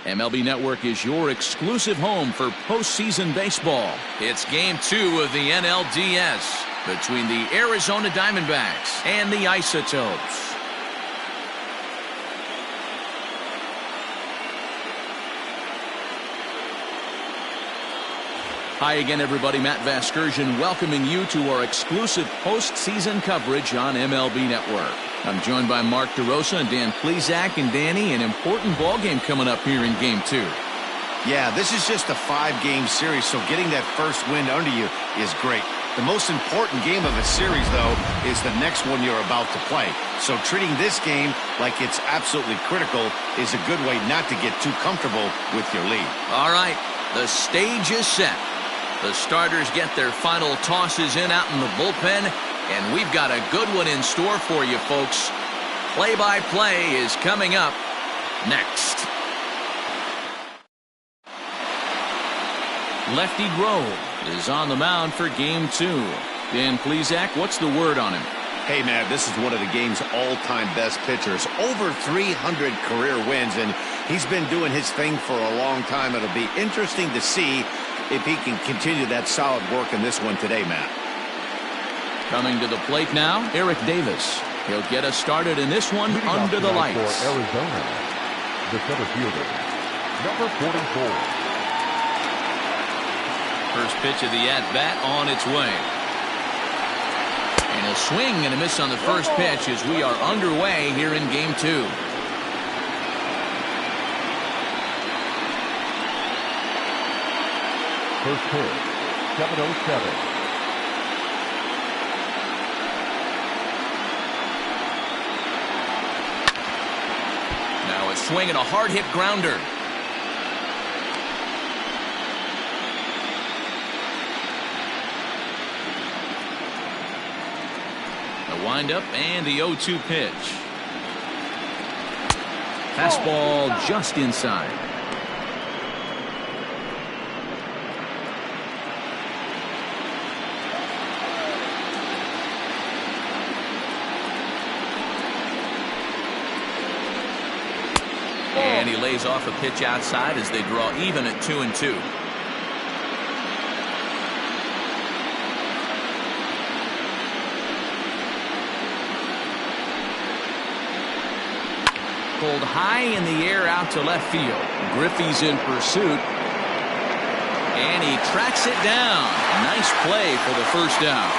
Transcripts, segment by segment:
MLB Network is your exclusive home for postseason baseball. It's Game 2 of the NLDS between the Arizona Diamondbacks and the Isotopes. Hi again, everybody. Matt Vasgersian welcoming you to our exclusive postseason coverage on MLB Network. I'm joined by Mark DeRosa and Dan Plesac. And Danny, an important ball game coming up here in Game 2. Yeah, this is just a 5-game series, so getting that first win under you is great. The most important game of a series, though, is the next one you're about to play. So treating this game like it's absolutely critical is a good way not to get too comfortable with your lead. All right, the stage is set. The starters get their final tosses in out in the bullpen, and we've got a good one in store for you, folks. Play-by-play is coming up next. Lefty Grove is on the mound for Game 2. Dan Plesac, what's the word on him? Hey, man, this is one of the game's all-time best pitchers. Over 300 career wins, and he's been doing his thing for a long time. It'll be interesting to see if he can continue that solid work in this one today, Matt. Coming to the plate now, Eric Davis. He'll get us started in this one under the lights. For Arizona, the center fielder, number 44. First pitch of the at-bat on its way. And a swing and a miss on the first pitch as we are underway here in Game 2. First pitch, 7:07. Now a swing and a hard-hit grounder. The windup and the 0-2 pitch. Fastball just inside. And he lays off a pitch outside as they draw even at 2-2. Pulled high in the air out to left field. Griffey's in pursuit. And he tracks it down. Nice play for the first down.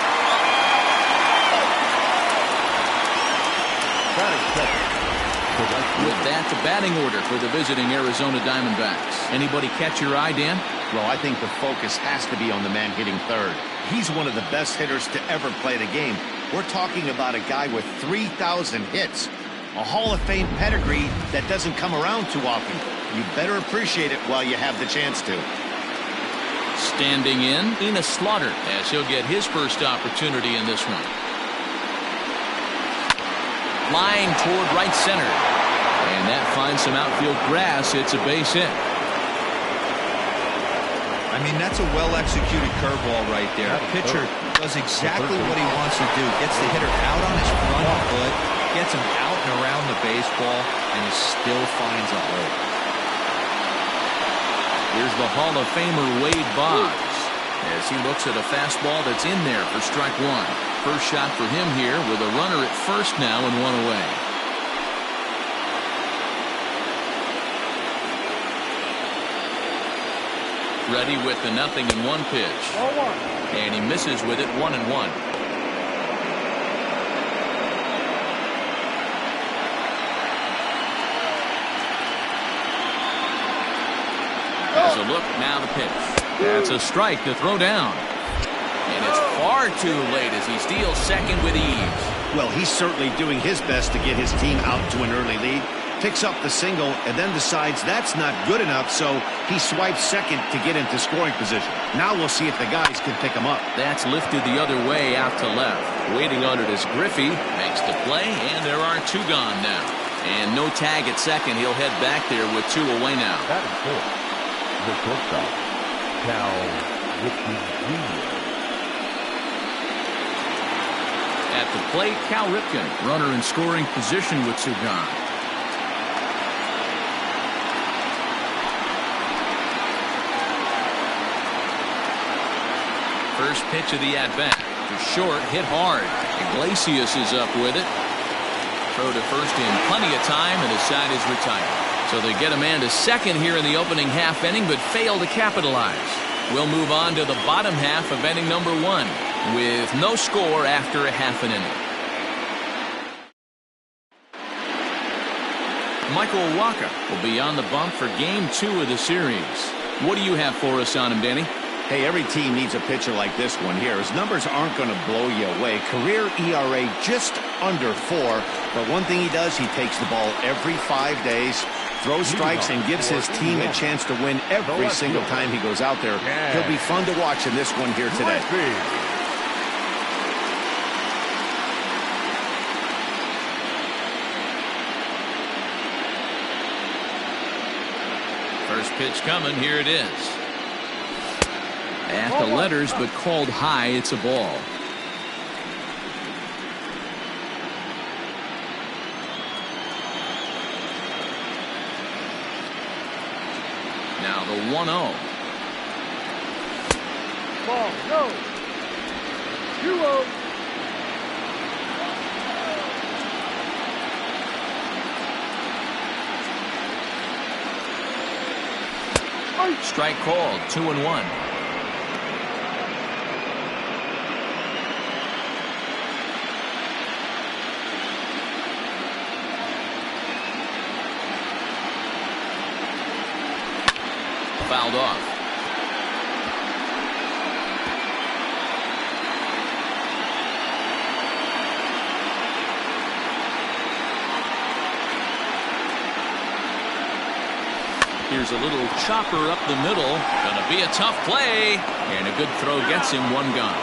With that, the batting order for the visiting Arizona Diamondbacks. Anybody catch your eye, Dan? Well, I think the focus has to be on the man hitting third. He's one of the best hitters to ever play the game. We're talking about a guy with 3,000 hits. A Hall of Fame pedigree that doesn't come around too often. You better appreciate it while you have the chance to. Standing in, Enos Slaughter, as he'll get his first opportunity in this one. Flying toward right center. And that finds some outfield grass. It's a base hit. I mean, that's a well-executed curveball right there. The pitcher does exactly what he wants to do. Gets the hitter out on his front foot, gets him out and around the baseball, and he still finds a hole. Here's the Hall of Famer Wade Boggs as he looks at a fastball that's in there for strike one. First shot for him here with a runner at first now and one away. Ready with the 0-1 pitch. And he misses with it 1-1. As a look, now the pitch. That's a strike to throw down. And it's far too late as he steals second with ease. Well, he's certainly doing his best to get his team out to an early lead. Picks up the single and then decides that's not good enough, so he swipes second to get into scoring position. Now we'll see if the guys can pick him up. That's lifted the other way out to left. Waiting on it is Griffey. Makes the play, and there are two gone now. And no tag at second. He'll head back there with two away now. That is four. The shortstop, Cal Ripken Jr. At the plate, Cal Ripken, runner in scoring position with two gone. First pitch of the at-bat. To short, hit hard. Iglesias is up with it. Throw to first in plenty of time, and his side is retired. So they get a man to second here in the opening half inning, but fail to capitalize. We'll move on to the bottom half of inning number 1 with no score after a half an inning. Michael Wacha will be on the bump for game 2 of the series. What do you have for us on him, Danny? Hey, every team needs a pitcher like this one here. His numbers aren't going to blow you away. Career ERA just under 4. But one thing he does, he takes the ball every 5 days, throws strikes, and gives his team a chance to win every single time he goes out there. He'll be fun to watch in this one here today. First pitch coming. Here it is. At the letters, but called high. It's a ball. Now the 1-0. Ball, no. 2-0. Strike called. 2-1. Fouled off. Here's a little chopper up the middle. Gonna be a tough play. And a good throw gets him one gone.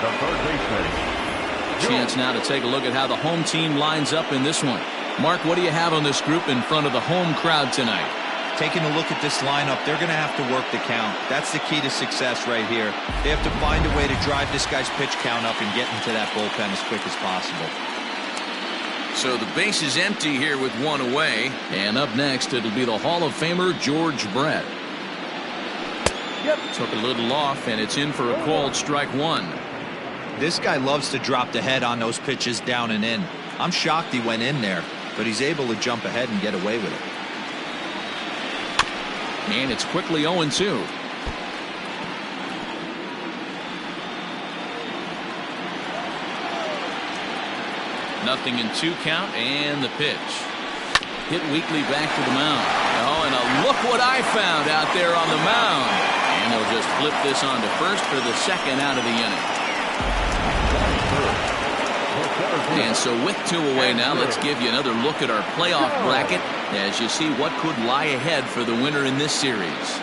The third baseman. Chance now to take a look at how the home team lines up in this one. Mark, what do you have on this group in front of the home crowd tonight? Taking a look at this lineup, they're going to have to work the count. That's the key to success right here. They have to find a way to drive this guy's pitch count up and get into that bullpen as quick as possible. So the base is empty here with one away. And up next, it'll be the Hall of Famer George Brett. Took a little off, and it's in for a called strike 1. This guy loves to drop the head on those pitches down and in. I'm shocked he went in there, but he's able to jump ahead and get away with it. And it's quickly 0-2. Nothing in 2 count, and the pitch. Hit weakly back to the mound. Oh, and look what I found out there on the mound. And they'll just flip this on to first for the second out of the inning. And so with 2 away now, let's give you another look at our playoff bracket as you see what could lie ahead for the winner in this series.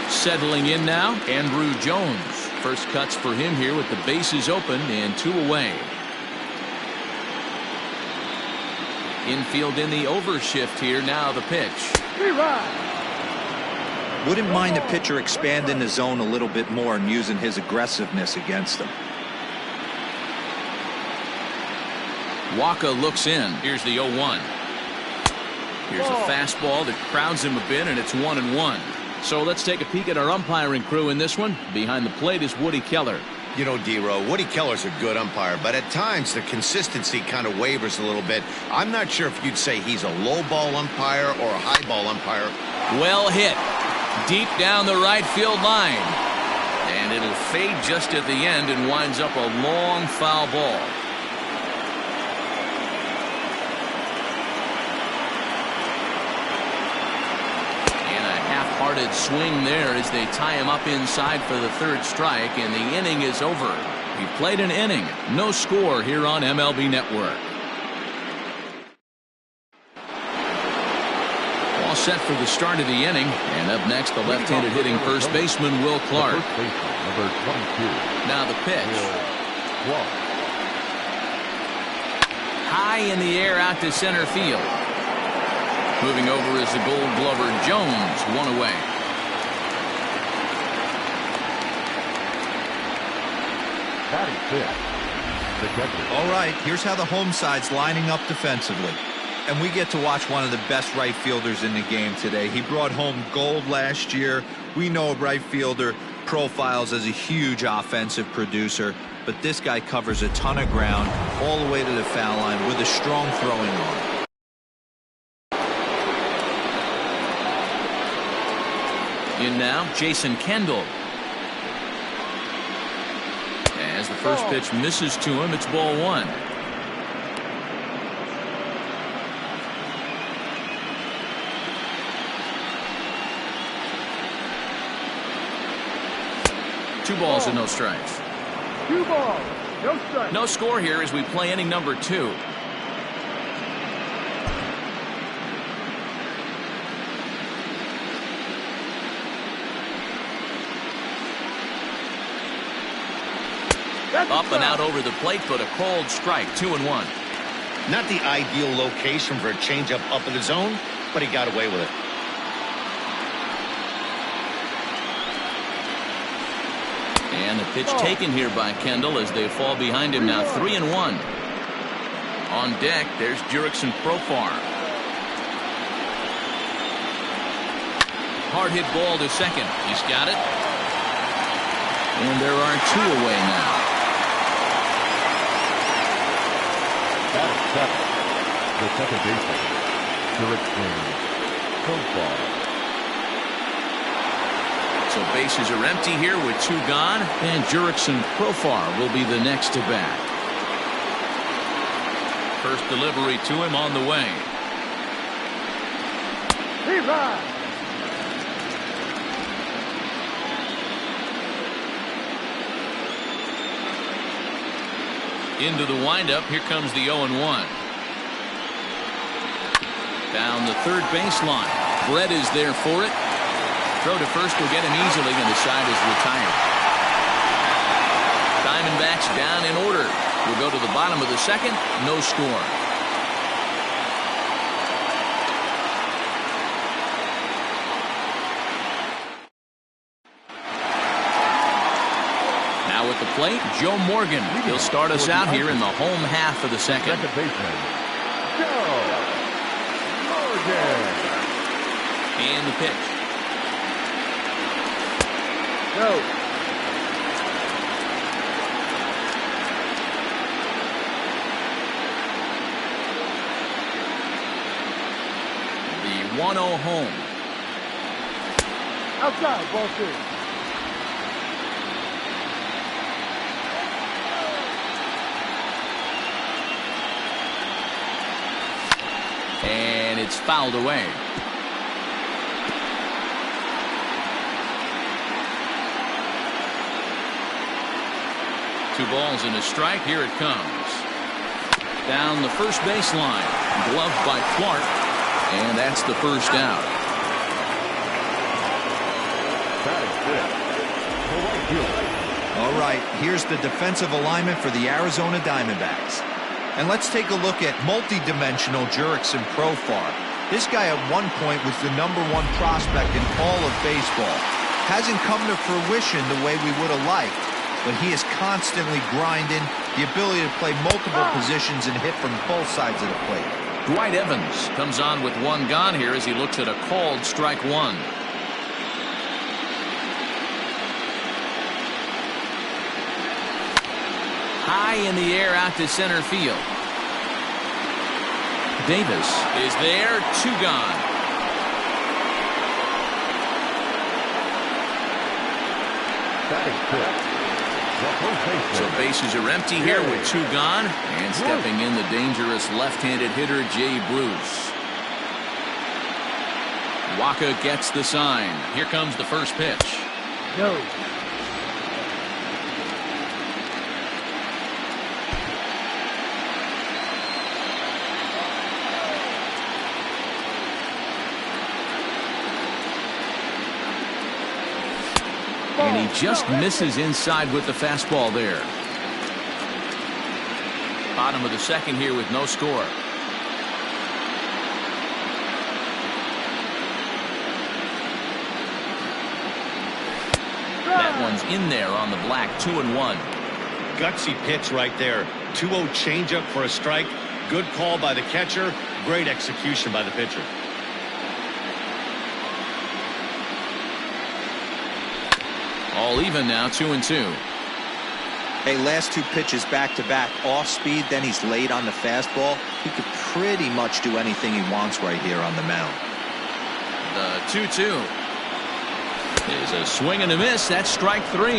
Settling in now, Andrew Jones. First cuts for him here with the bases open and 2 away. Infield in the overshift here. Now the pitch. Wouldn't mind the pitcher expanding the zone a little bit more and using his aggressiveness against them. Wacha looks in. Here's the 0-1. Here's a fastball that crowds him a bit, and it's 1-1. So let's take a peek at our umpiring crew in this one. Behind the plate is Woody Keller. You know, D-Row, Woody Keller's a good umpire, but at times the consistency kind of wavers a little bit. I'm not sure if you'd say he's a low ball umpire or a high ball umpire. Well hit. Deep down the right field line. And it'll fade just at the end and winds up a long foul ball. And a half-hearted swing there as they tie him up inside for the 3rd strike, and the inning is over. He played an inning. No score here on MLB Network. All set for the start of the inning, and up next the left-handed hitting first baseman Will Clark. Number 22. Now the pitch. High in the air out to center field. Moving over is the Gold Glover Jones. 1 away. Batting 5th. The catcher. All right, here's how the home side's lining up defensively. And we get to watch one of the best right fielders in the game today. He brought home gold last year. We know a right fielder profiles as a huge offensive producer, but this guy covers a ton of ground all the way to the foul line with a strong throwing arm. In now, Jason Kendall. As the first pitch misses to him, it's ball one. Two balls and no strikes. 2 balls, no strikes. No score here as we play inning number 2. Up and out over the plate, but a cold strike, 2-1. Not the ideal location for a changeup up in the zone, but he got away with it. And the pitch taken here by Kendall as they fall behind him now, 3-1. On deck, there's Jurickson Profar. Hard hit ball to second. He's got it. And there are 2 away now. The second baseman, Jurickson Profar. So bases are empty here with 2 gone, and Jurickson Profar will be the next to bat. First delivery to him on the way. Into the windup, here comes the 0-1. Down the third baseline. Brett is there for it. Throw to first will get him easily, and the side is retired. Diamondbacks down in order. We'll go to the bottom of the second. No score. Now at the plate, Joe Morgan. He'll start us out here in the home half of the second. Second baseman, Joe Morgan. And the pitch. No. The 1-0 home. Outside, ball 2. And it's fouled away. Two balls and a strike. Here it comes. Down the first baseline. Gloved by Clark. And that's the first out. All right, here's the defensive alignment for the Arizona Diamondbacks. And let's take a look at multi-dimensional Jurickson Profar. This guy at one point was the #1 prospect in all of baseball. Hasn't come to fruition the way we would have liked, but he is constantly grinding, the ability to play multiple positions and hit from both sides of the plate. Dwight Evans comes on with 1 gone here as he looks at a called strike 1. High in the air out to center field. Davis is there, 2 gone. So bases are empty here with 2 gone, and stepping in the dangerous left-handed hitter Jay Bruce. Wacha gets the sign. Here comes the first pitch. No. And he just misses inside with the fastball there. Bottom of the second here with no score. That one's in there on the black, 2-1. Gutsy pitch right there. 2-0 changeup for a strike. Good call by the catcher. Great execution by the pitcher. All even now, 2-2. Hey, last two pitches back-to-back, off speed, then he's late on the fastball. He could pretty much do anything he wants right here on the mound. The 2-2 is a swing and a miss. That's strike 3.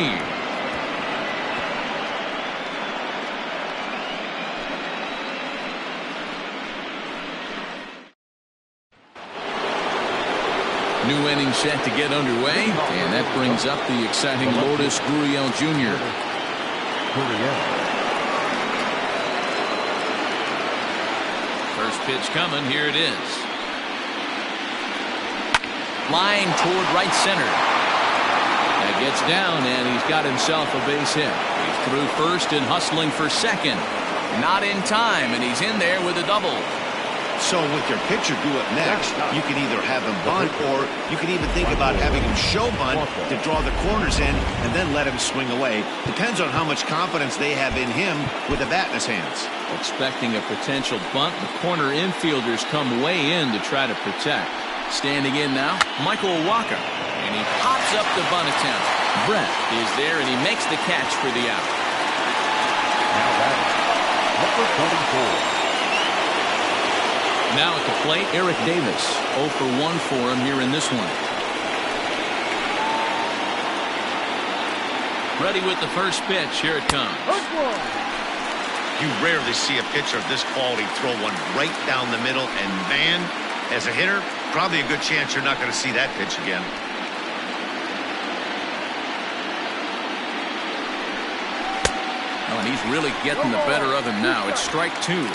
New inning set to get underway, and that brings up the exciting Lourdes Gurriel Jr. First pitch coming. Here it is. Line toward right center. That gets down, and he's got himself a base hit. He's through first and hustling for second. Not in time, and he's in there with a double. So with your pitcher do it next, you can either have him bunt, or you can even think about having him show bunt to draw the corners in and then let him swing away. Depends on how much confidence they have in him with the bat in his hands. Expecting a potential bunt, the corner infielders come way in to try to protect. Standing in now, Michael Wacha, and he pops up the bunt attempt. Brett is there, and he makes the catch for the out. Now batting, number 24. Now at the plate, Eric Davis. 0 for 1 for him here in this one. Ready with the first pitch. Here it comes. You rarely see a pitcher of this quality throw one right down the middle, and man, as a hitter, probably a good chance you're not going to see that pitch again. Oh, and he's really getting the better of him now. It's strike 2.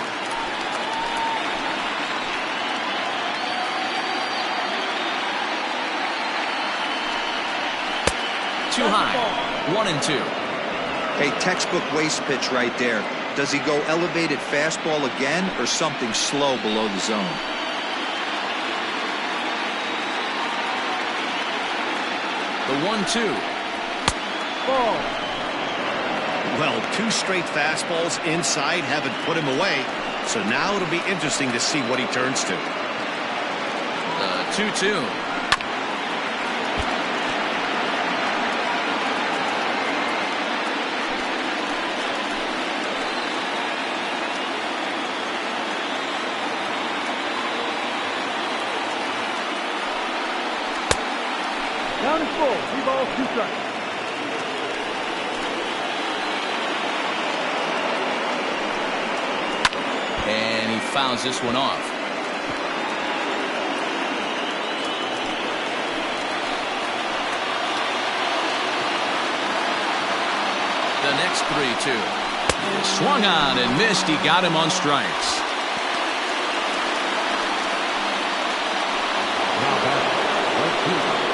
Too high. 1-2. Hey, textbook waste pitch right there. Does he go elevated fastball again, or something slow below the zone? The 1-2. Ball. Well, 2 straight fastballs inside haven't put him away. So now it'll be interesting to see what he turns to. The 2-2. Down and full. 3 balls, 2 strikes. And he fouls this one off. The next 3-2 is swung on and missed. He got him on strikes.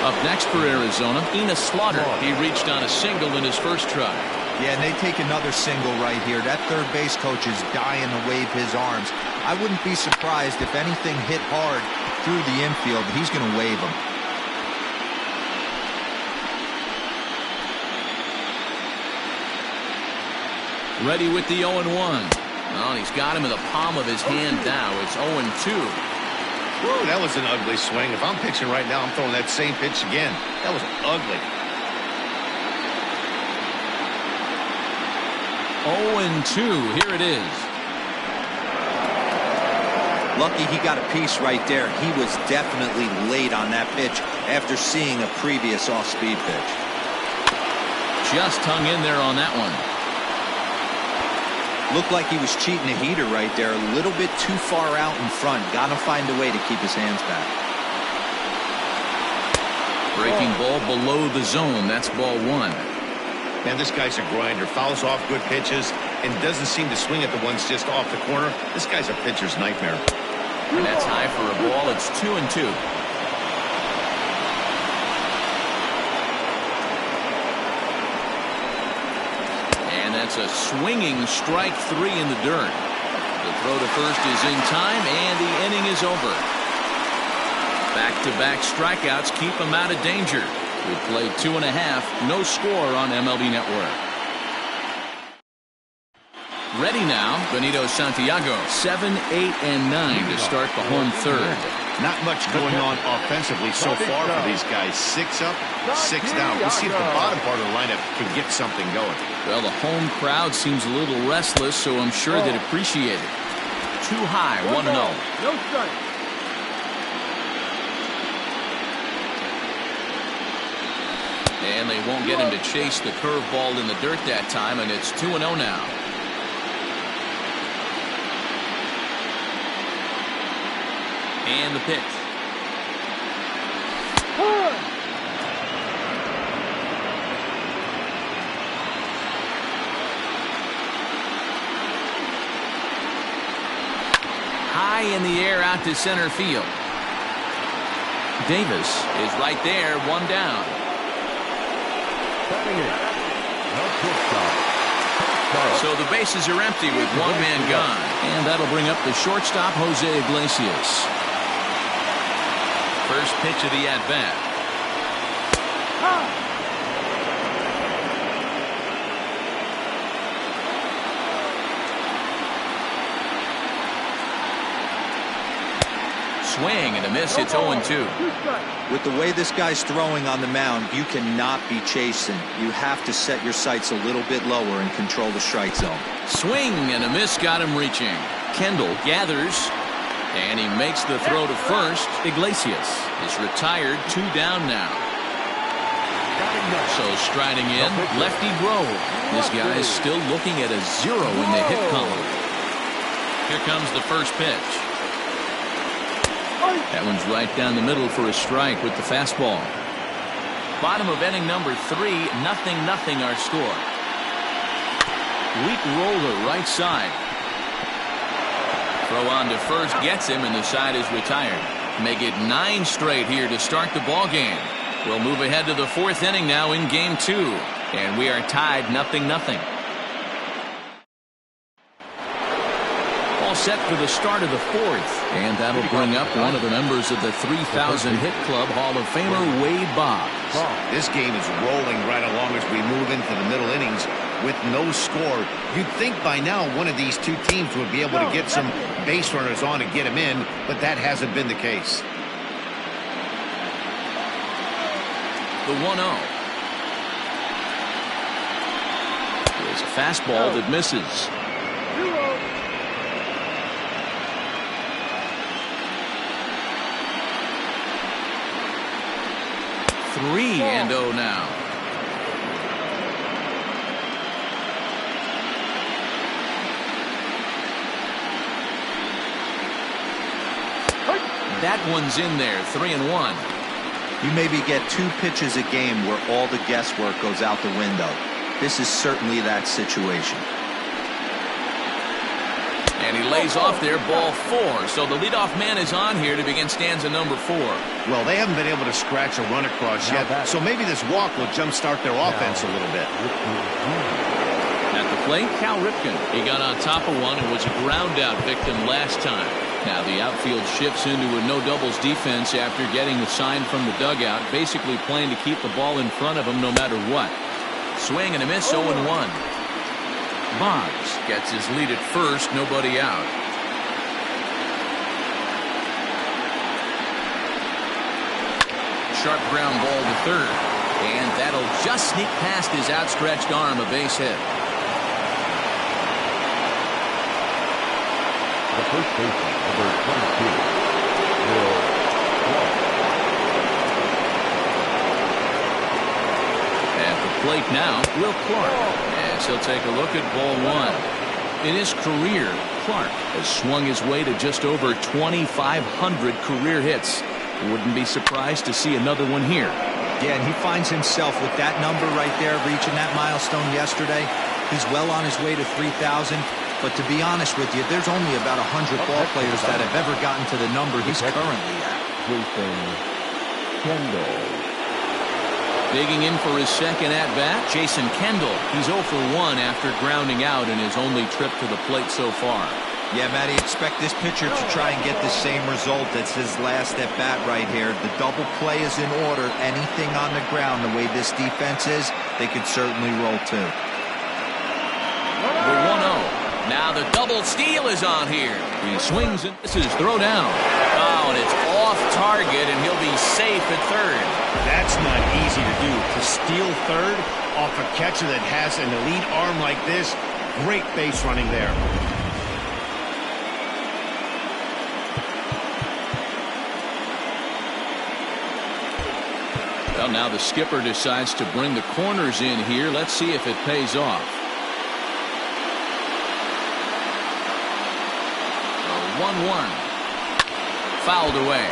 Up next for Arizona, Enos Slaughter. He reached on a single in his first try. Yeah, and they take another single right here. That third base coach is dying to wave his arms. I wouldn't be surprised if anything hit hard through the infield. He's going to wave them. Ready with the 0-1. Well, he's got him in the palm of his hand now. It's 0-2. Whoa, that was an ugly swing. If I'm pitching right now, I'm throwing that same pitch again. That was ugly. 0-2. Here it is. Lucky he got a piece right there. He was definitely late on that pitch after seeing a previous off-speed pitch. Just hung in there on that one. Looked like he was cheating a heater right there. A little bit too far out in front. Got to find a way to keep his hands back. Breaking ball below the zone. That's ball 1. Man, this guy's a grinder. Fouls off good pitches and doesn't seem to swing at the ones just off the corner. This guy's a pitcher's nightmare. And that's high for a ball. It's 2-2. That's a swinging strike 3 in the dirt. The throw to first is in time, and the inning is over. Back-to-back strikeouts keep him out of danger. We played 2.5, no score on MLB Network. Ready now, Benito Santiago. 7, 8, and 9 to start the home third. Not much going on offensively so far for these guys. 6 up, 6 down. We'll see if the bottom part of the lineup can get something going. Well, the home crowd seems a little restless, so I'm sure they'd appreciate it. Too high, 1-0. No strike. And they won't get him to chase the curveball in the dirt that time, and it's 2-0 now. And the pitch. High in the air out to center field. Davis is right there, 1 down. So the bases are empty with 1 man gone. And that'll bring up the shortstop, Jose Iglesias. First pitch of the at-bat. Swing and a miss. It's 0-2. With the way this guy's throwing on the mound, you cannot be chasing. You have to set your sights a little bit lower and control the strike zone. Swing and a miss got him reaching. Kendall gathers, and he makes the throw to first. Iglesias is retired, 2 down now. So striding in, Lefty Grove. This guy is still looking at a 0 in the hit column. Here comes the first pitch. That one's right down the middle for a strike with the fastball. Bottom of inning number 3, 0-0 our score. Weak roller right side. Throw on to first gets him, and the side is retired. Make it 9 straight here to start the ball game. We'll move ahead to the 4th inning now in game 2, and we are tied 0-0. All set for the start of the 4th, and that'll bring up one of the members of the 3,000 hit club, Hall of Famer Wade Boggs. This game is rolling right along as we move into the middle innings with no score. You'd think by now one of these two teams would be able to get some base runners on and get them in, but that hasn't been the case. The 1-0. There's a fastball that misses. 3-0 now. That one's in there, 3-1. You maybe get 2 pitches a game where all the guesswork goes out the window. This is certainly that situation. And he lays off there, ball 4. So the leadoff man is on here to begin stanza number 4. Well, they haven't been able to scratch a run across yet, so maybe this walk will jumpstart their offense a little bit. At the plate, Cal Ripken. He got on top of one and was a ground-out victim last time. Now the outfield shifts into a no-doubles defense after getting the sign from the dugout, basically playing to keep the ball in front of him no matter what. Swing and a miss, 0-1. Boggs gets his lead at first, nobody out. Sharp ground ball to third, and that'll just sneak past his outstretched arm, a base hit. The first baseman, number 22, Will Clark. At the plate now, Will Clark. As he'll take a look at ball 1. In his career, Clark has swung his way to just over 2,500 career hits. Wouldn't be surprised to see another one here. Yeah, and he finds himself with that number right there, reaching that milestone yesterday. He's well on his way to 3,000. But to be honest with you, there's only about 100 ball players that have ever gotten to the number he's currently at. Kendall. Digging in for his second at-bat, Jason Kendall. He's 0 for 1 after grounding out in his only trip to the plate so far. Yeah, Matty, expect this pitcher to try and get the same result as his last at-bat right here. The double play is in order. Anything on the ground, the way this defense is, they could certainly roll too. The 1-0. Now the double steal is on here. He swings and misses. Throw down. Oh, and it's off target, and he'll be safe at third. That's not easy to do. To steal third off a catcher that has an elite arm like this, great base running there. Well, now the skipper decides to bring the corners in here. Let's see if it pays off. 1-1. Fouled away.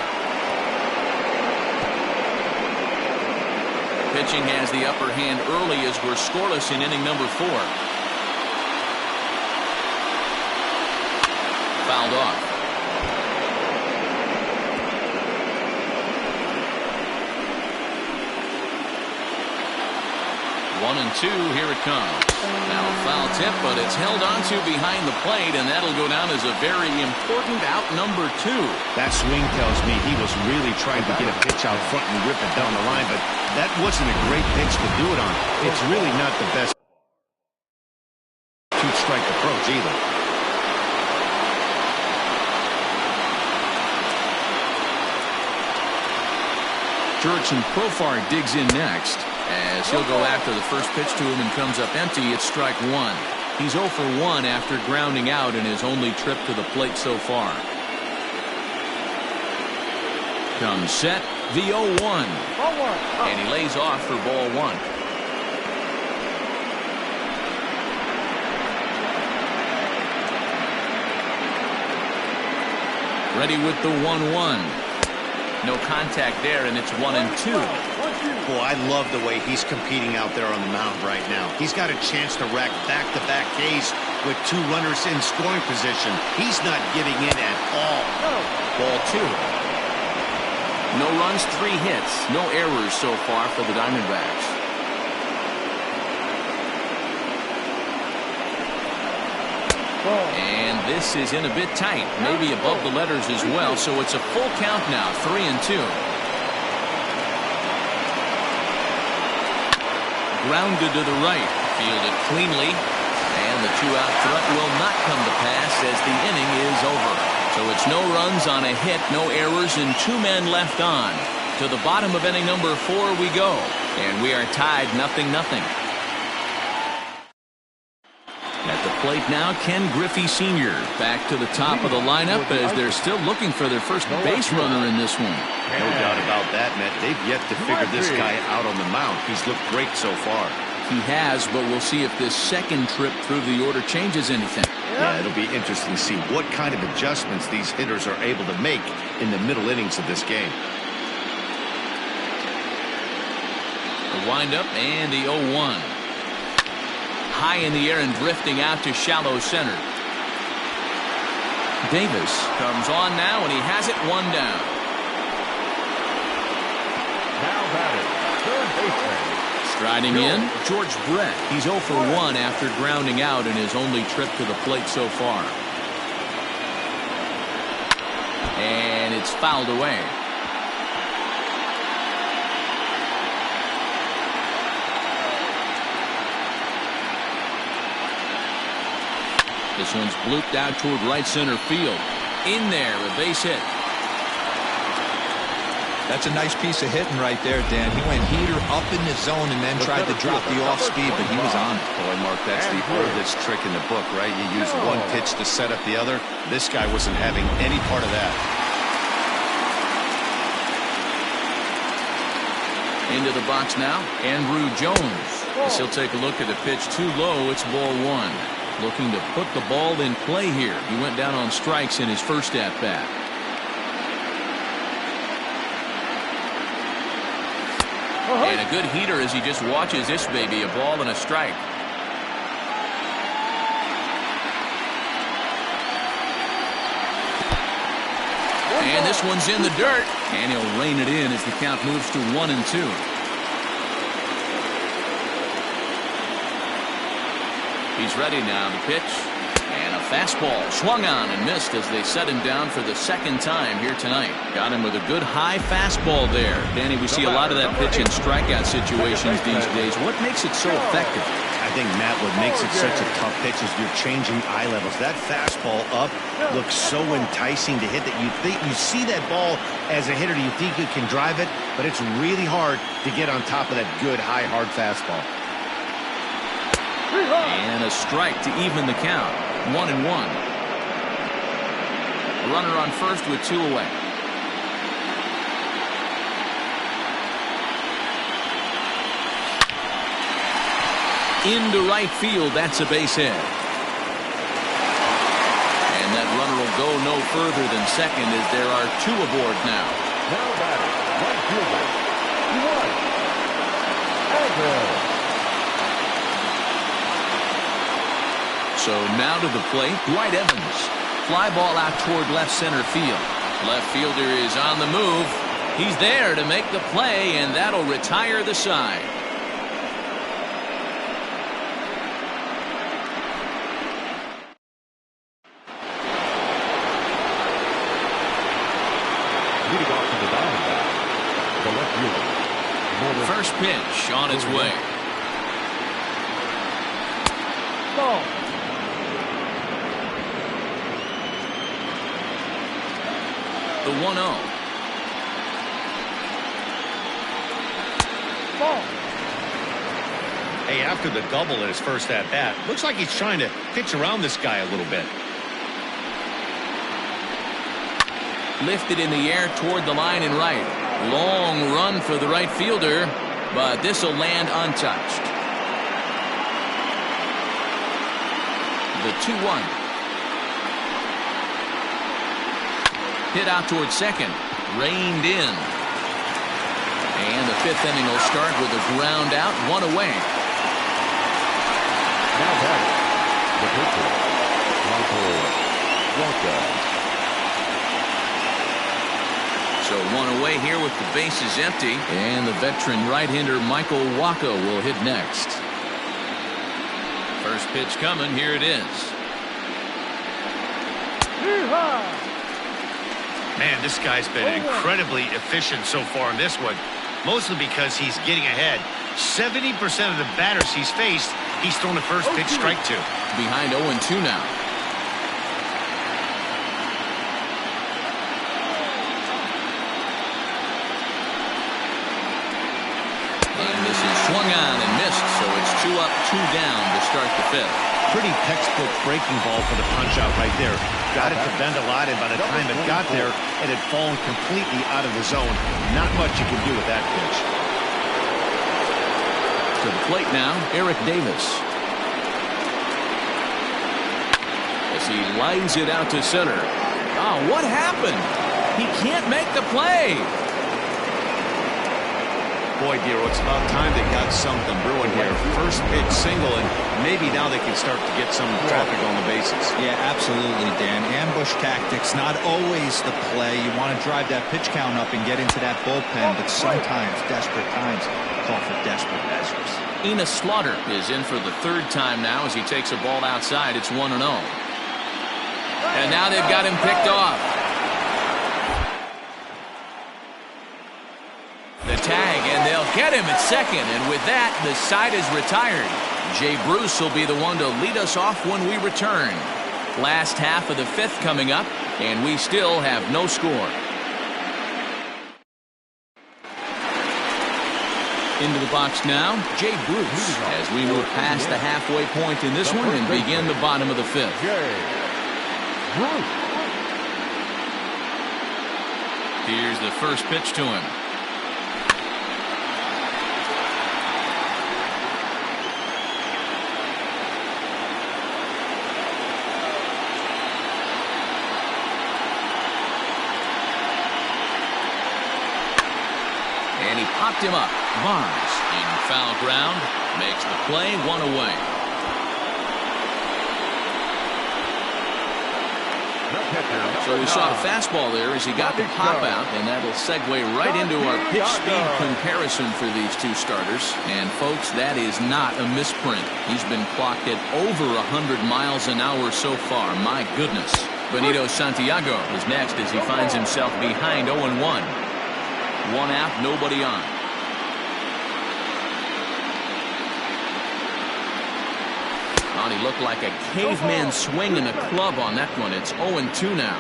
Pitching has the upper hand early as we're scoreless in inning number 4. Fouled off. 1-2, here it comes. Now a foul tip, but it's held onto behind the plate, and that'll go down as a very important out number 2. That swing tells me he was really trying to get a pitch out front and rip it down the line, but that wasn't a great pitch to do it on. It's really not the best two-strike approach either. Jurickson Profar digs in next, as he'll go after the first pitch to him and comes up empty. It's strike 1. He's 0 for 1 after grounding out in his only trip to the plate so far. Comes set, the 0-1. And he lays off for ball 1. Ready with the 1-1. No contact there, and it's 1-2. Boy, I love the way he's competing out there on the mound right now. He's got a chance to rack back-to-back Ks with 2 runners in scoring position. He's not giving in at all. Ball 2. No runs, 3 hits. No errors so far for the Diamondbacks. And this is in a bit tight, maybe above the letters as well, so it's a full count now, 3-2. Grounded to the right, fielded cleanly, and the 2-out threat will not come to pass as the inning is over. So it's no runs on a hit, no errors, and 2 men left on. To the bottom of inning number 4 we go, and we are tied 0-0. At the plate now, Ken Griffey Sr. back to the top of the lineup as they're still looking for their first base runner in this one. No doubt about that, Matt. They've yet to figure this guy out on the mound. He's looked great so far. He has, but we'll see if this second trip through the order changes anything. Yeah, it'll be interesting to see what kind of adjustments these hitters are able to make in the middle innings of this game. The windup and the 0-1. High in the air and drifting out to shallow center. Davis comes on now, and he has it 1 down. Now batting, third baseman. Striding in, George Brett. He's 0 for 1 after grounding out in his only trip to the plate so far. And it's fouled away. This one's blooped out toward right center field. In there, a base hit. That's a nice piece of hitting right there, Dan. He went heater up in the zone and then tried to drop the off speed, but he was on it. Boy, Mark, that's the oldest trick in the book, right? You use one pitch to set up the other. This guy wasn't having any part of that. Into the box now, Andrew Jones. As he'll take a look at the pitch too low. It's ball 1. Looking to put the ball in play here. He went down on strikes in his first at-bat. And a good heater as he just watches this baby. A ball and a strike. And this one's in the dirt. And he'll rein it in as the count moves to 1-2. He's ready now to pitch. And a fastball swung on and missed as they set him down for the second time here tonight. Got him with a good high fastball there. Danny, we see a lot of that pitch in strikeout situations these days. What makes it so effective? I think, Matt, what makes it such a tough pitch is you're changing eye levels. That fastball up looks so enticing to hit that you see that ball as a hitter, you think you can drive it, but it's really hard to get on top of that good, high, hard fastball. And a strike to even the count. 1-1. Runner on first with 2 away. Into right field, that's a base hit. And that runner will go no further than second as there are 2 aboard now. Now batting, right fielder, Wacha. So now to the plate, Dwight Evans. Fly ball out toward left center field. Left fielder is on the move. He's there to make the play, and that'll retire the side. Leading off to the Diamondbacks, the left fielder. First pitch on its way. Ball. The 1-0. Ball. Hey, after the double in his first at-bat, looks like he's trying to pitch around this guy a little bit. Lifted in the air toward the line and right. Long run for the right fielder, but this will land untouched. The 2-1. Hit out towards second. Reined in. And the 5th inning will start with a ground out, 1 away. Now batting, the pitcher, Wacha. So 1 away here with the bases empty. And the veteran right-hander Michael Wacha will hit next. First pitch coming. Here it is. Yeehaw! Man, this guy's been incredibly efficient so far in this one, mostly because he's getting ahead. 70% of the batters he's faced, he's thrown the first pitch strike to. Behind 0-2 now. And this is swung on and missed, so it's 2 up, 2 down to start the 5th. Pretty textbook breaking ball for the punch-out right there. Got it to bend a lot, and by the time it got there, it had fallen completely out of the zone. Not much you can do with that pitch. To the plate now, Eric Davis. As he lines it out to center. Oh, what happened? He can't make the play. Boy, Dero, it's about time they got something brewing here. First pitch single, and maybe now they can start to get some traffic on the bases. Yeah, absolutely, Dan. Ambush tactics, not always the play. You want to drive that pitch count up and get into that bullpen, but sometimes desperate times call for desperate measures. Enos Slaughter is in for the 3rd time now as he takes a ball outside. It's 1-0. And now they've got him picked off. The tag, and they'll get him at second. And with that, the side is retired. Jay Bruce will be the one to lead us off when we return. Last half of the 5th coming up, and we still have no score. Into the box now, Jay Bruce, as we move past the halfway point in this one and begin the bottom of the 5th. Here's the first pitch to him. And he popped him up. Barnes in foul ground makes the play, 1 away. So we saw a fastball there as he got the pop out, and that'll segue right into our pitch speed comparison for these 2 starters. And folks, that is not a misprint. He's been clocked at over 100 miles an hour so far. My goodness. Benito Santiago is next as he finds himself behind 0-1. 1 out, nobody on. Oh, and he looked like a caveman swinging a club on that one. It's 0-2 now.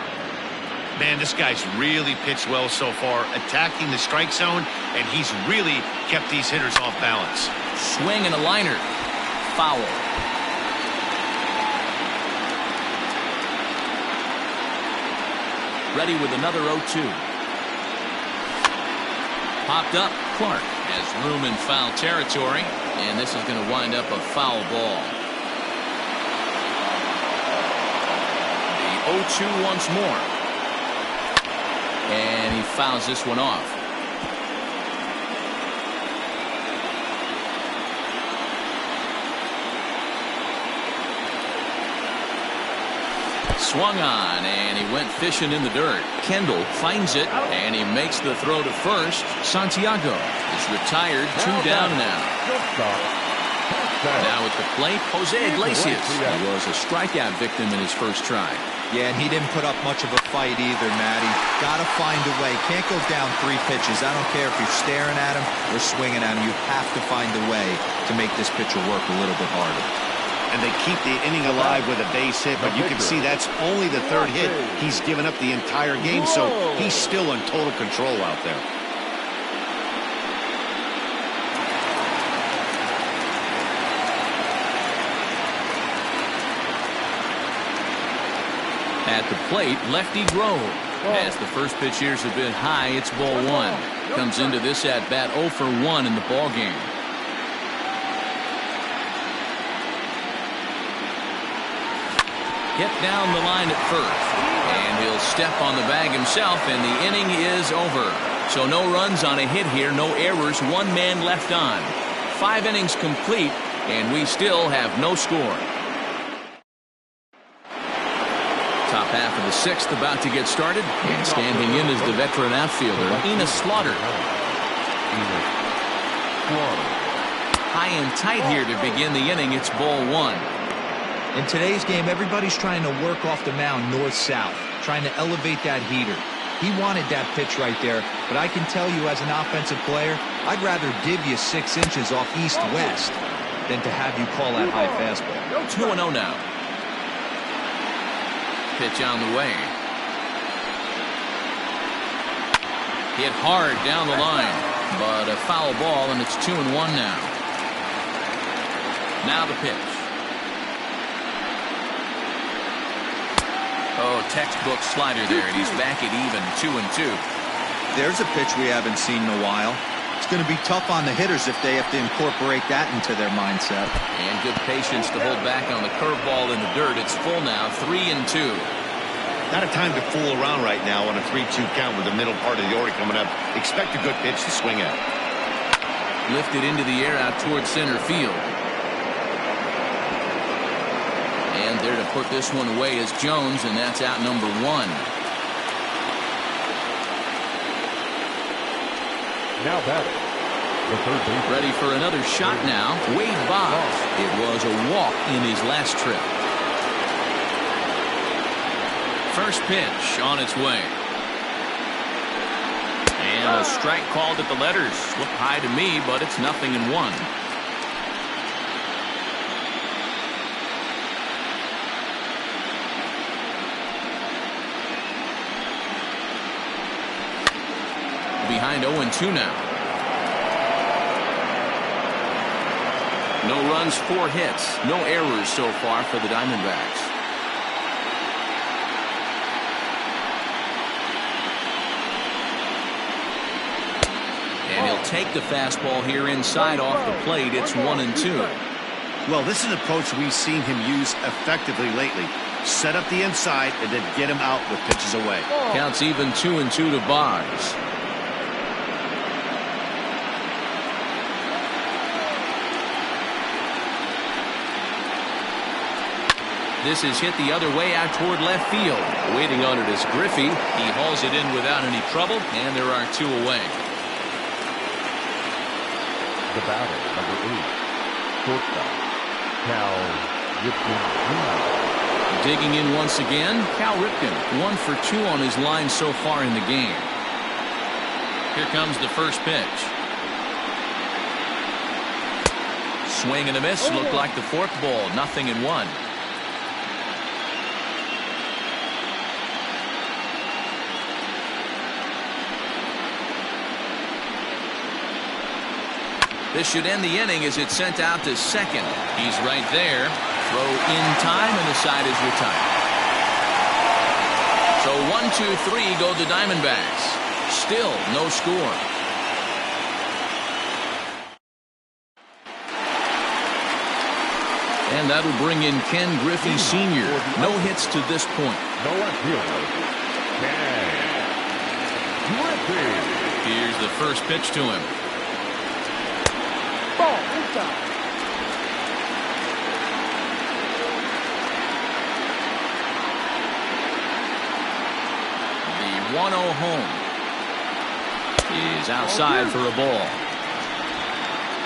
Man, this guy's really pitched well so far, attacking the strike zone, and he's really kept these hitters off balance. Swing and a liner. Foul. Ready with another 0-2. Popped up. Clark has room in foul territory, and this is going to wind up a foul ball. The 0-2 once more. And he fouls this one off. Swung on, and he went fishing in the dirt. Kendall finds it, and he makes the throw to first. Santiago is retired. 2 down now. Now at the plate, Jose Iglesias. He was a strikeout victim in his first try. Yeah, and he didn't put up much of a fight either, Matty. Got to find a way. Can't go down 3 pitches. I don't care if you're staring at him or swinging at him. You have to find a way to make this pitcher work a little bit harder. And they keep the inning alive with a base hit, but you can see that's only the 3rd hit. He's given up the entire game, so he's still in total control out there. At the plate, Lefty Grove. As the first pitch here is a bit high, it's ball 1. Comes into this at bat 0 for 1 in the ball game. Hit down the line at first, and he'll step on the bag himself, and the inning is over. So no runs on a hit here, no errors, 1 man left on. 5 innings complete, and we still have no score. Top half of the 6th about to get started, and standing in is the veteran outfielder, Enos Slaughter. High and tight here to begin the inning. It's ball 1. In today's game, everybody's trying to work off the mound north-south, trying to elevate that heater. He wanted that pitch right there, but I can tell you as an offensive player, I'd rather give you 6 inches off east-west than to have you call that high fastball. 2-0 now. Pitch on the way. Hit hard down the line, but a foul ball, and it's 2-1 now. Now the pitch. Oh, textbook slider there, and he's back at even 2-2. There's a pitch we haven't seen in a while. It's going to be tough on the hitters if they have to incorporate that into their mindset. And good patience to hold back on the curveball in the dirt. It's full now, 3-2. Not a time to fool around right now on a 3-2 count with the middle part of the order coming up. Expect a good pitch to swing at. Lifted into the air out towards center field. And there to put this one away is Jones, and that's out number 1. Now batting, the 3rd baseman. Ready for another shot now. Wade Boggs. It was a walk in his last trip. First pitch on its way. And a strike called at the letters. Looked high to me, but it's 0-1. Behind 0-2 now. No runs, 4 hits, no errors so far for the Diamondbacks. And he'll take the fastball here inside off the plate. It's 1-2. Well, this is an approach we've seen him use effectively lately. Set up the inside and then get him out with pitches away. Counts even 2-2 to Boggs. This is hit the other way out toward left field. Waiting on it is Griffey. He hauls it in without any trouble, and there are 2 away. The batter, number 8, shortstop, Cal Ripken Jr. Digging in once again, Cal Ripken, 1 for 2 on his line so far in the game. Here comes the first pitch. Swing and a miss. Looked like the fourth ball. 0-1. This should end the inning as it's sent out to second. He's right there. Throw in time, and the side is retired. So 1-2-3 go the Diamondbacks. Still no score. And that'll bring in Ken Griffey Sr. No hits to this point. No fielder. Ken Griffey. Here's the first pitch to him. Ball inside. The 1-0 home is outside for a ball.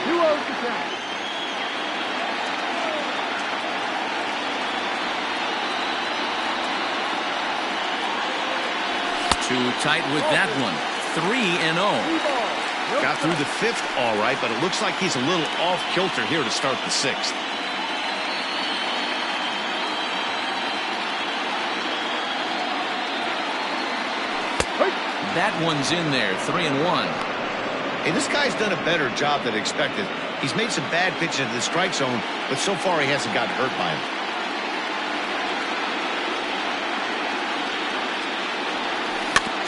2-0 to count. Too tight with that one. 3-0. Got through the fifth all right, but it looks like he's a little off kilter here to start the sixth. That one's in there. 3-1. Hey, this guy's done a better job than expected. He's made some bad pitches into the strike zone, but so far he hasn't gotten hurt by him.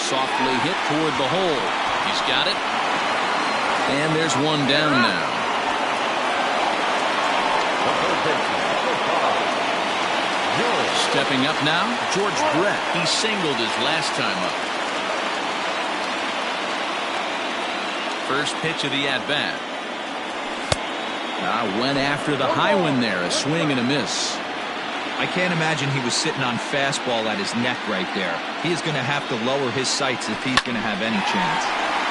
Softly hit toward the hole. He's got it. And there's one down now. Stepping up now, George Brett. He singled his last time up. First pitch of the at-bat. Went after the high one there. A swing and a miss. I can't imagine he was sitting on fastball at his neck right there. He is going to have to lower his sights if he's going to have any chance.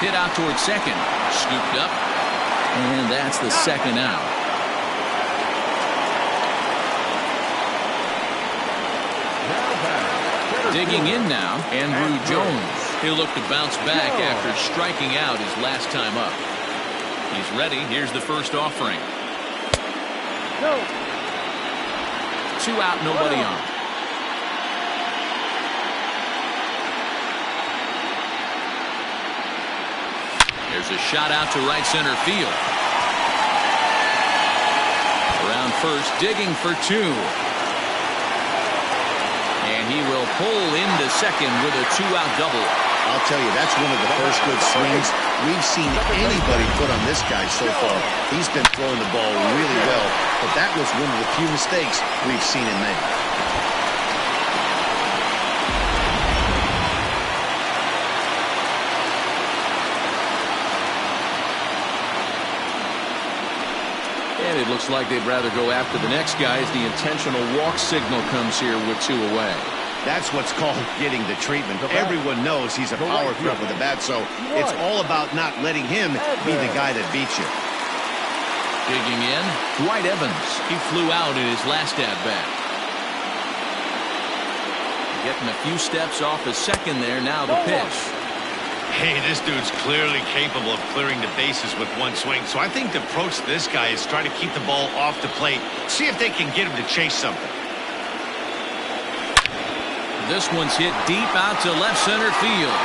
Hit out towards second. Scooped up. And that's the second out. Digging in now, Andrew Jones. He'll look to bounce back after striking out his last time up. He's ready. Here's the first offering. No. 2 out, nobody on. There's a shot out to right center field. Around first, digging for 2. And he will pull into second with a 2-out double. I'll tell you, that's one of the first good swings we've seen anybody put on this guy so far. He's been throwing the ball really well, but that was one of the few mistakes we've seen him make. And it looks like they'd rather go after the next guy as the intentional walk signal comes here with 2 away. That's what's called getting the treatment. Everyone knows he's a power threat with the bat, so it's all about not letting him be the guy that beats you. Digging in, Dwight Evans. He flew out in his last at-bat. Getting a few steps off a second there. Now the pitch. Hey, this dude's clearly capable of clearing the bases with one swing, so I think the approach to this guy is try to keep the ball off the plate, see if they can get him to chase something. This one's hit deep out to left center field.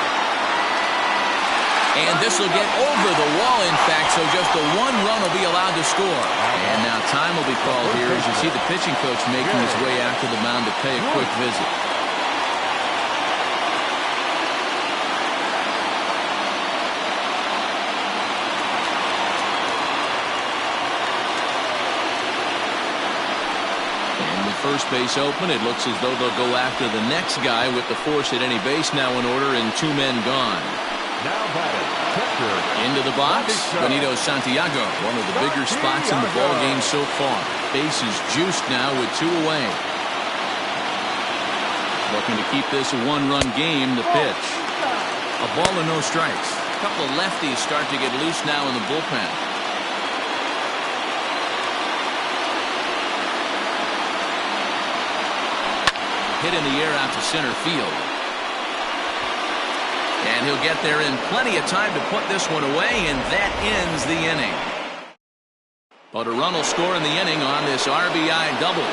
And this will get over the wall, in fact, so just the 1 run will be allowed to score. And now time will be called here as you see the pitching coach making his way out to the mound to pay a quick visit. First base open. It looks as though they'll go after the next guy with the force at any base now in order and 2 men gone. Now batting, pitcher. Into the box, Benito Santiago. One of the bigger spots in the ball game so far. Base is juiced now with 2 away. Looking to keep this a 1-run game. The pitch. A ball and no strikes. A couple of lefties start to get loose now in the bullpen. Hit in the air out to center field. And he'll get there in plenty of time to put this one away, and that ends the inning. But a run will score in the inning on this RBI double.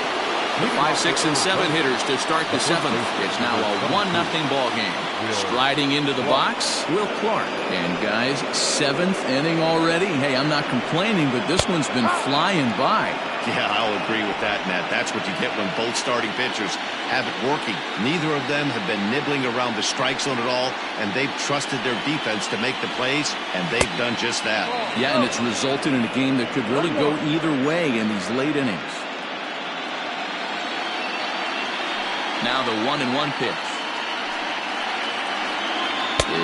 The 5, 6, and 7 hitters to start the 7th. It's now a 1-0 ball game. Striding into the box, Will Clark. And guys, 7th inning already. Hey, I'm not complaining, but this one's been flying by. Yeah, I'll agree with that, Matt. That's what you get when both starting pitchers have it working. Neither of them have been nibbling around the strike zone at all, and they've trusted their defense to make the plays, and they've done just that. Yeah, and it's resulted in a game that could really go either way in these late innings. Now the 1-1 pitch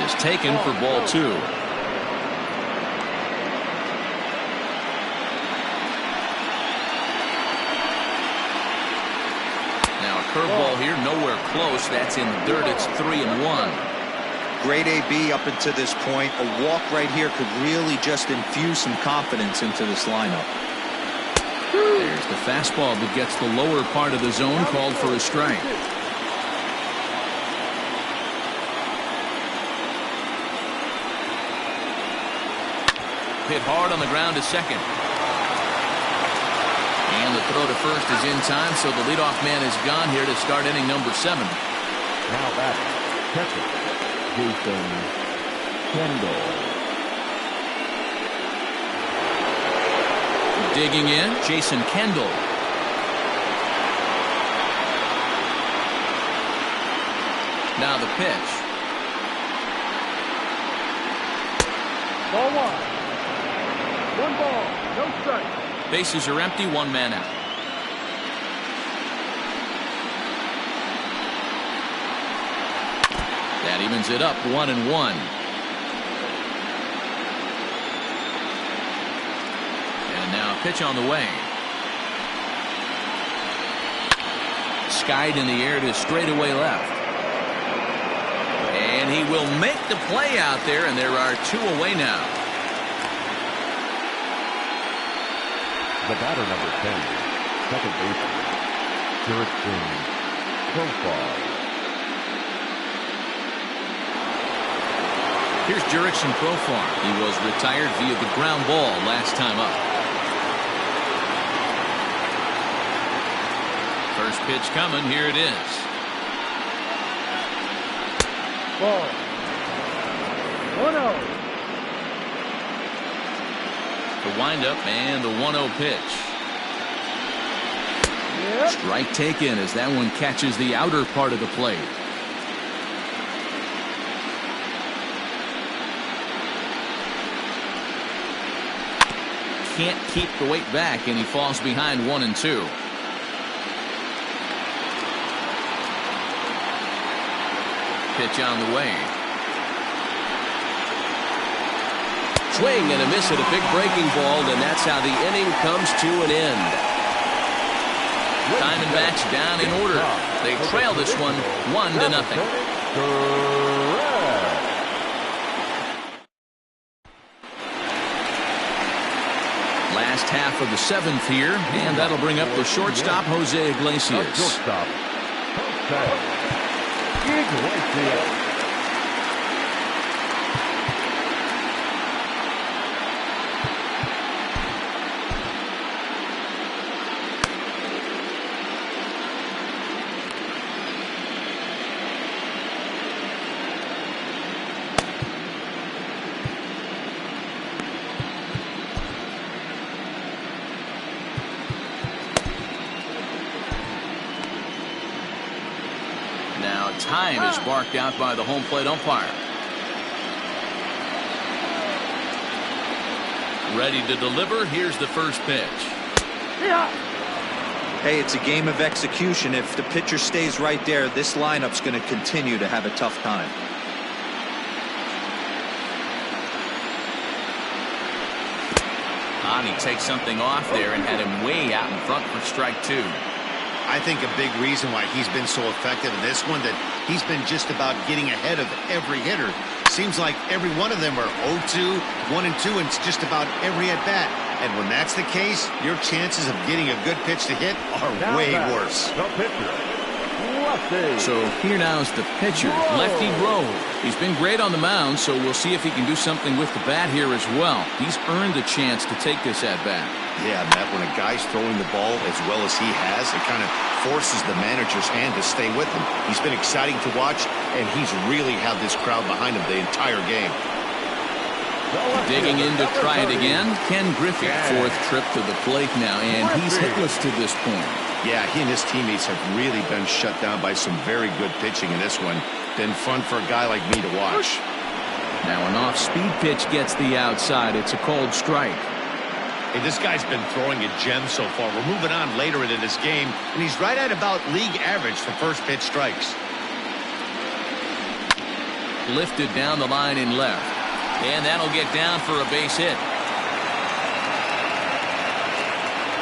is taken for ball 2. Now a curveball here, nowhere close. That's in the dirt. It's 3-1. Great AB up until this point. A walk right here could really just infuse some confidence into this lineup. There's the fastball that gets the lower part of the zone, called for a strike. Hit hard on the ground to second. And the throw to first is in time, so the leadoff man is gone here to start inning number 7. Now batting, catcher, Jason Kendall. Digging in, Jason Kendall. Now the pitch. Ball 1. 1 ball, no strike. Bases are empty, 1 man out. That evens it up, 1-1. And now a pitch on the way. Skied in the air to straightaway left. And he will make the play out there, and there are 2 away now. The batter, number 10, second baseman, Jurickson Profar. Here's Jurickson Profar. He was retired via the ground ball last time up. First pitch coming. Here it is. Ball. 1-0. The windup and the 1-0 pitch. Yep. Strike taken as that one catches the outer part of the plate. Can't keep the weight back, and he falls behind 1-2. Pitch on the way. Swing and a miss at a big breaking ball, and that's how the inning comes to an end. Diamondbacks down in order. They trail this one 1-0. Last half of the 7th here, and that'll bring up the shortstop, Jose Iglesias. Shortstop, Jose Iglesias. Time is barked out by the home plate umpire. Ready to deliver. Here's the first pitch. Yeah. Hey, it's a game of execution. If the pitcher stays right there, this lineup's going to continue to have a tough time. He takes something off there and had him way out in front for strike 2. I think a big reason why he's been so effective in this one, that he's been just about getting ahead of every hitter. Seems like every one of them are 0-2, 1-2, and it's just about every at-bat. And when that's the case, your chances of getting a good pitch to hit are way worse. The pitcher, Lefty. So here now is the pitcher, Lefty Rowe. He's been great on the mound, so we'll see if he can do something with the bat here as well. He's earned a chance to take this at-bat. Yeah, Matt, when a guy's throwing the ball as well as he has, it kind of forces the manager's hand to stay with him. He's been exciting to watch, and he's really had this crowd behind him the entire game. Digging in to try it again, Ken Griffey, fourth trip to the plate now, and he's hitless to this point. Yeah, he and his teammates have really been shut down by some very good pitching in this one. Been fun for a guy like me to watch. Now an off-speed pitch gets the outside. It's a called strike. Hey, this guy's been throwing a gem so far. We're moving on later into this game, and he's right at about league average for first pitch strikes. Lifted down the line in left. And that'll get down for a base hit.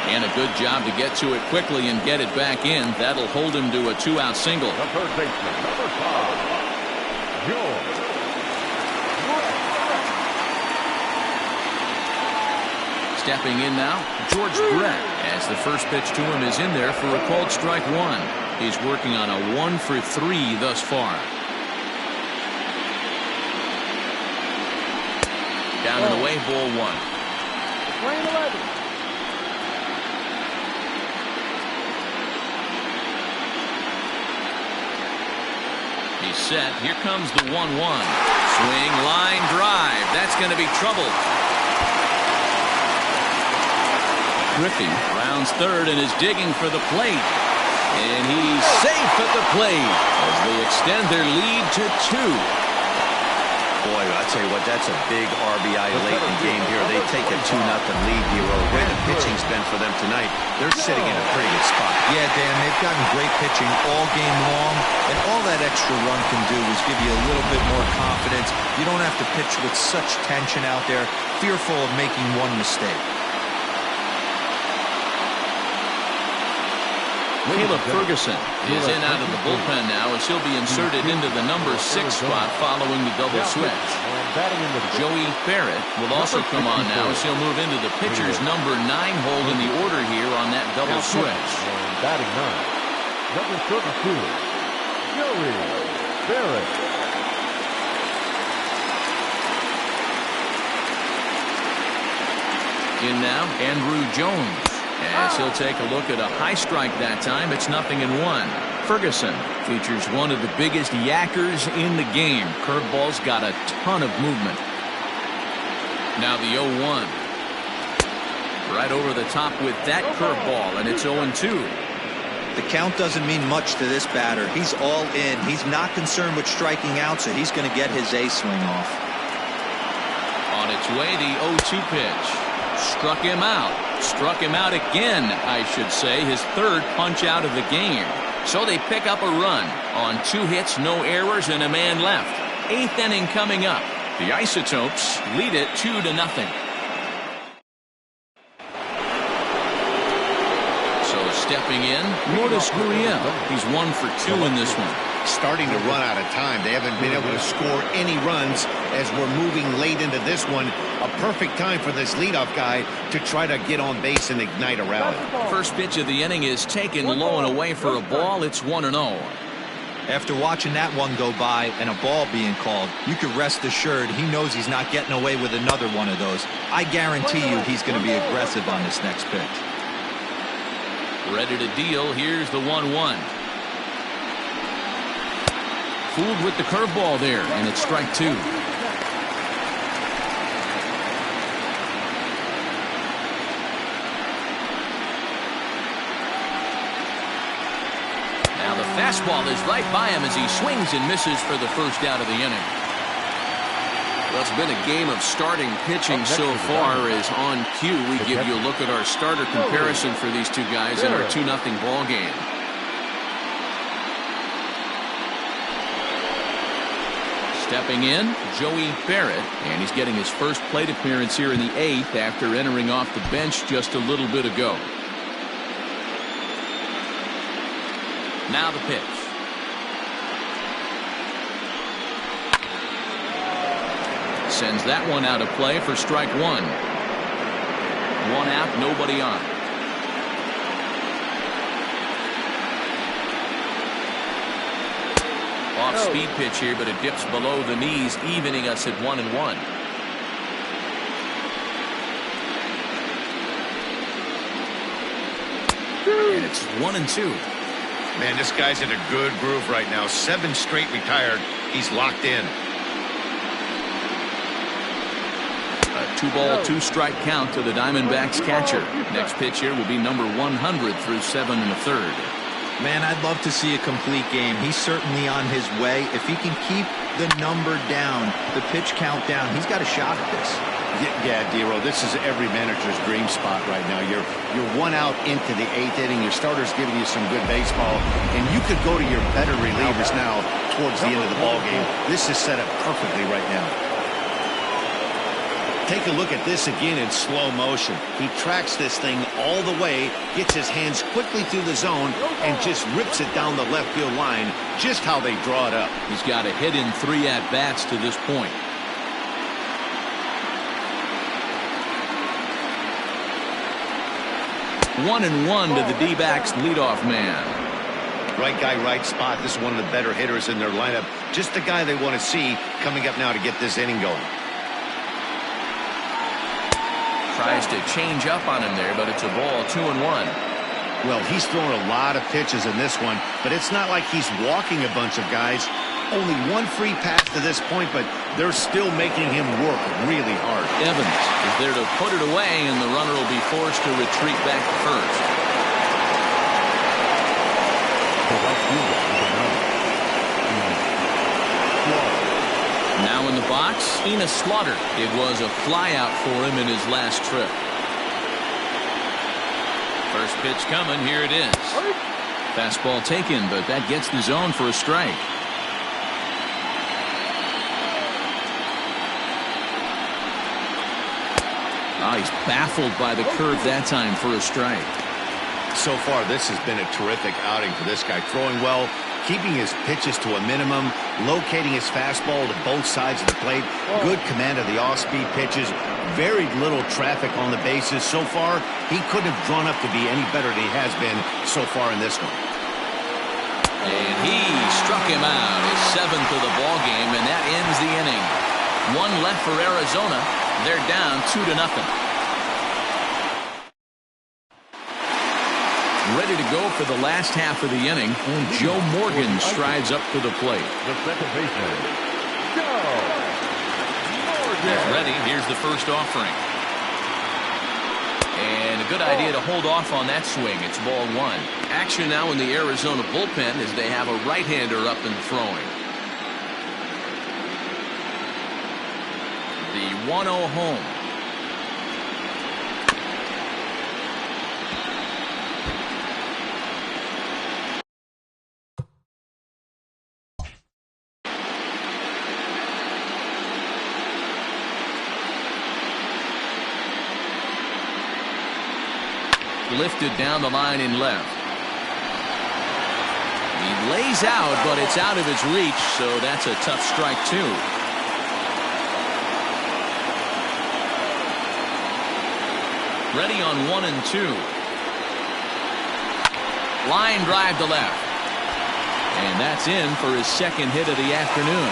And a good job to get to it quickly and get it back in. That'll hold him to a 2-out single. The third baseman, number 5, George. Stepping in now, George Brett, as the first pitch to him is in there for a called strike 1. He's working on a 1 for 3 thus far. Down and away, ball 1. Lane 11. He's set. Here comes the 1-1. Swing, line drive. That's going to be trouble. Griffey rounds third and is digging for the plate. And he's safe at the plate as they extend their lead to 2. Boy, I tell you what, that's a big RBI late in the game here. They take a 2-0 lead here. The way the pitching's been for them tonight, they're sitting in a pretty good spot. Yeah, Dan, they've gotten great pitching all game long, and all that extra run can do is give you a little bit more confidence. You don't have to pitch with such tension out there, fearful of making one mistake. Caleb Ferguson is in out of the bullpen now as he'll be inserted into the number 6 spot following the double switch. Joey Barrett will also come on now as he'll move into the pitcher's number 9 hold in the order here on that double switch. Batting 9, number 32, Joey Barrett. In now, Andrew Jones. As he'll take a look at a high strike that time, it's 0-1. Ferguson features one of the biggest yackers in the game. Curveball's got a ton of movement. Now the 0-1. Right over the top with that curveball, and it's 0-2. The count doesn't mean much to this batter. He's all in. He's not concerned with striking out, so he's going to get his A swing off. On its way, the 0-2 pitch. Struck him out. Struck him out again, I should say. His third punch out of the game. So they pick up a run on 2 hits, no errors, and a man left. 8th inning coming up. The Isotopes lead it 2-0. So stepping in, Lourdes Gurriel. He's 1 for 2 in this one. Starting to run out of time. They haven't been able to score any runs as we're moving late into this one. A perfect time for this leadoff guy to try to get on base and ignite a rally. First pitch of the inning is taken low and away for a ball. It's 1-0. After watching that one go by and a ball being called, you can rest assured he knows he's not getting away with another one of those. I guarantee you he's going to be aggressive on this next pitch. Ready to deal. Here's the 1-1. Fooled with the curveball there, and it's strike 2. Now the fastball is right by him as he swings and misses for the first out of the inning. Well, it's been a game of starting pitching so far. As on cue, we give you a look at our starter comparison for these two guys in our 2-0 ball game. Stepping in, Joey Barrett, and he's getting his first plate appearance here in the 8th after entering off the bench just a little bit ago. Now the pitch. Sends that one out of play for strike 1. 1 out, nobody on. Off-speed pitch here, but it dips below the knees, evening us at 1-1. And it's 1-2. Man, this guy's in a good groove right now. 7 straight retired. He's locked in. A 2-ball, 2-strike count to the Diamondbacks catcher. Next pitch here will be number 100 through 7 1/3. Man, I'd love to see a complete game. He's certainly on his way. If he can keep the number down, the pitch count down, he's got a shot at this. Yeah, D-Row, this is every manager's dream spot right now. You're 1 out into the 8th inning. Your starter's giving you some good baseball, and you could go to your better relievers now towards the end of the ball game. This is set up perfectly right now. Take a look at this again in slow motion. He tracks this thing all the way, gets his hands quickly through the zone, and just rips it down the left field line, just how they draw it up. He's got a hit in 3 at-bats to this point. 1-1 to the D-backs leadoff man. Right guy, right spot. This is one of the better hitters in their lineup. Just the guy they want to see coming up now to get this inning going. Tries to change up on him there, but it's a ball. 2-1. Well, he's thrown a lot of pitches in this one, but it's not like he's walking a bunch of guys. Only 1 free pass to this point, but they're still making him work really hard. Evans is there to put it away, and the runner will be forced to retreat back to first. Now in the box, Enos Slaughter. It was a flyout for him in his last trip. First pitch coming. Here it is. Fastball taken, but that gets the zone for a strike. Oh, he's baffled by the curve that time for a strike. So far, this has been a terrific outing for this guy. Throwing well, keeping his pitches to a minimum, locating his fastball to both sides of the plate. Good command of the off-speed pitches. Very little traffic on the bases. So far, he couldn't have drawn up to be any better than he has been so far in this one. And he struck him out, his 7th of the ball game, and that ends the inning. 1 left for Arizona. They're down 2-0. Ready to go for the last half of the inning, and Joe Morgan strides up to the plate. The second baseman, Joe Morgan. He's ready. Here's the first offering. And a good idea to hold off on that swing. It's ball 1. Action now in the Arizona bullpen as they have a right-hander up and throwing. The 1-0 home. Lifted down the line in left. He lays out, but it's out of his reach, so that's a tough strike too. Ready on 1 and 2. Line drive to left. And that's in for his second hit of the afternoon.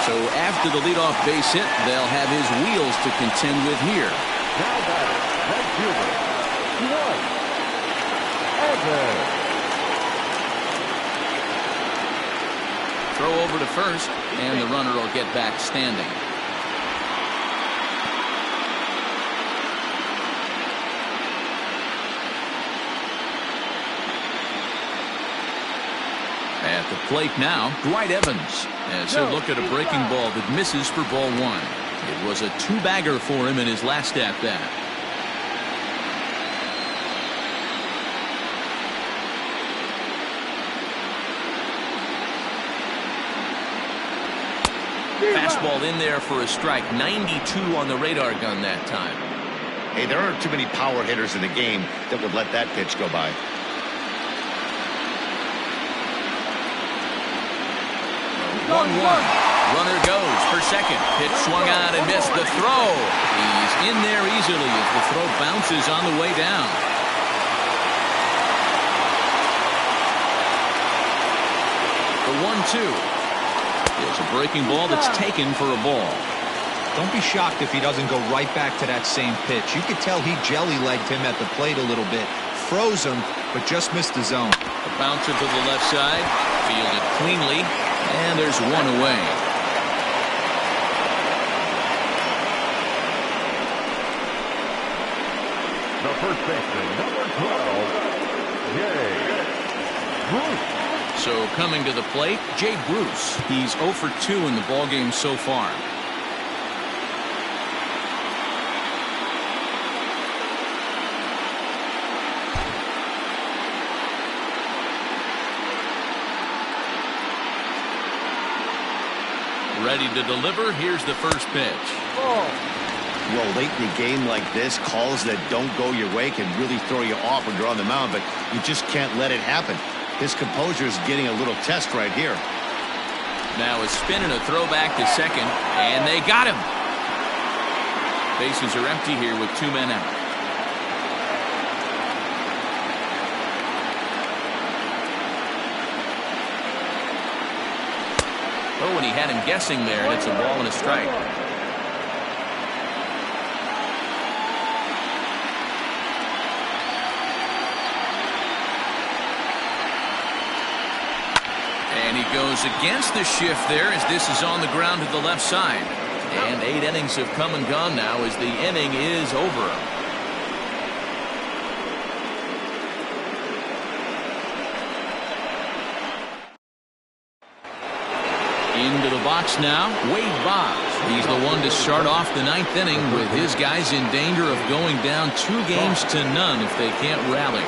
So after the leadoff base hit, they'll have his wheels to contend with here. Now batter, right fielder, Evans. Throw over to first, and the runner will get back standing. At the plate now, Dwight Evans, as he'll look at a breaking ball that misses for ball 1. It was a 2-bagger for him in his last at-bat. Fastball in there for a strike. 92 on the radar gun that time. Hey, there aren't too many power hitters in the game that would let that pitch go by. Runner goes for second. Pitch swung out and missed the throw. He's in there easily as the throw bounces on the way down. The 1-2. It's a breaking ball that's taken for a ball. Don't be shocked if he doesn't go right back to that same pitch. You could tell he jelly-legged him at the plate a little bit. Froze him, but just missed the zone. A bouncer to the left side. Fielded cleanly. And there's one away. The first baseman, number 12, Jay Bruce. So coming to the plate, Jay Bruce. He's 0 for 2 in the ballgame so far. Ready to deliver. Here's the first pitch. Well, late in the game like this, calls that don't go your way can really throw you off when you're on the mound, but you just can't let it happen. His composure is getting a little test right here. Now a spin and a throw back to second, and they got him. Bases are empty here with 2 men out. Oh, and he had him guessing there, and it's a ball and a strike. And he goes against the shift there as this is on the ground to the left side. And 8 innings have come and gone now as the inning is over. Into the box now, Wade Boggs. He's the one to start off the 9th inning with his guys in danger of going down 2 games to none if they can't rally.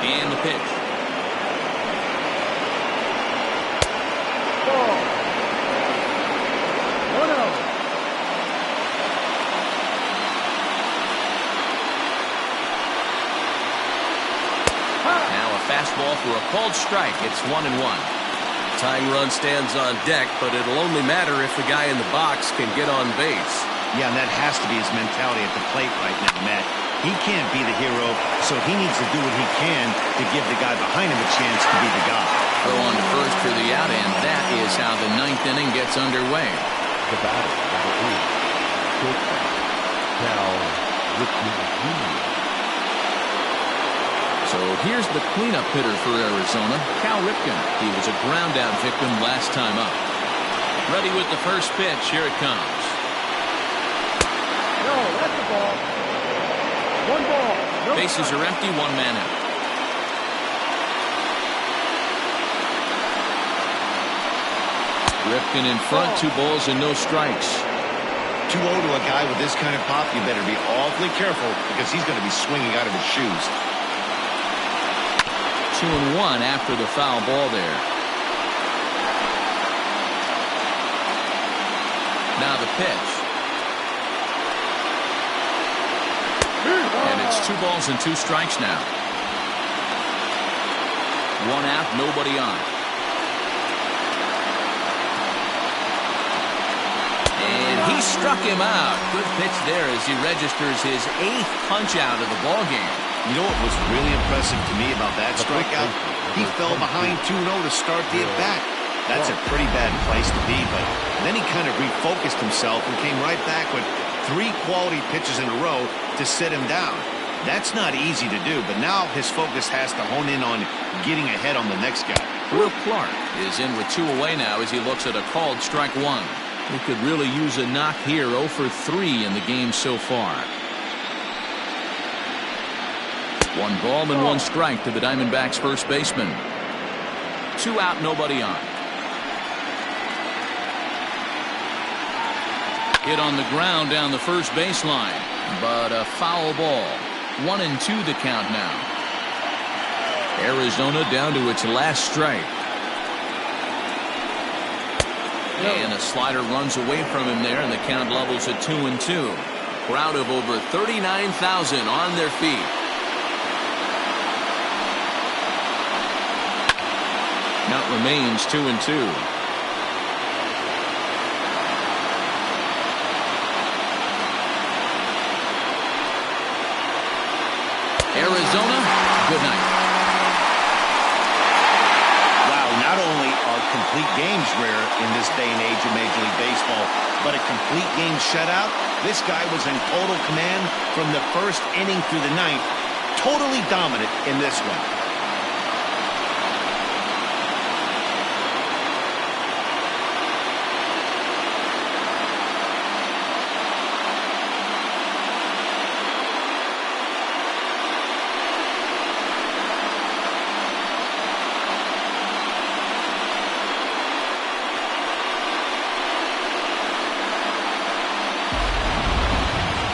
And the pitch. Now a fastball for a called strike. It's 1-1. Tying run stands on deck, but it'll only matter if the guy in the box can get on base. Yeah, and that has to be his mentality at the plate right now, Matt. He can't be the hero, so he needs to do what he can to give the guy behind him a chance to be the guy. Throw on to first for the out, and that is how the 9th inning gets underway. The batter, number 8, shortstop, Cal Ripken Jr. So here's the cleanup hitter for Arizona, Cal Ripken. He was a ground out victim last time up. Ready with the first pitch. Here it comes. No, that's the ball. 1 ball. No Bases strike. are empty, 1 man out. Ripken in front, 2 balls and no strikes. 2-0 to a guy with this kind of pop, you better be awfully careful because he's going to be swinging out of his shoes. 2-1 after the foul ball there. Now the pitch. And it's 2 balls and 2 strikes now. 1 out, nobody on. And he struck him out. Good pitch there as he registers his 8th punch out of the ball game. You know what was really impressive to me about that strikeout? He fell behind 2-0 to start the at-bat. That's a pretty bad place to be, but then he kind of refocused himself and came right back with 3 quality pitches in a row to sit him down. That's not easy to do, but now his focus has to hone in on getting ahead on the next guy. Will Clark is in with 2 away now as he looks at a called strike 1. He could really use a knock here. 0 for 3 in the game so far. 1 ball and 1 strike to the Diamondbacks first baseman. 2 out, nobody on. Hit on the ground down the first baseline, but a foul ball. 1-2 the count now. Arizona down to its last strike. And a slider runs away from him there, and the count levels at 2-2. Crowd of over 39,000 on their feet. Count remains 2-2. Arizona, good night. Wow, not only are complete game's rare in this day and age of Major League Baseball, but a complete game shutout, this guy was in total command from the first inning through the ninth. Totally dominant in this one.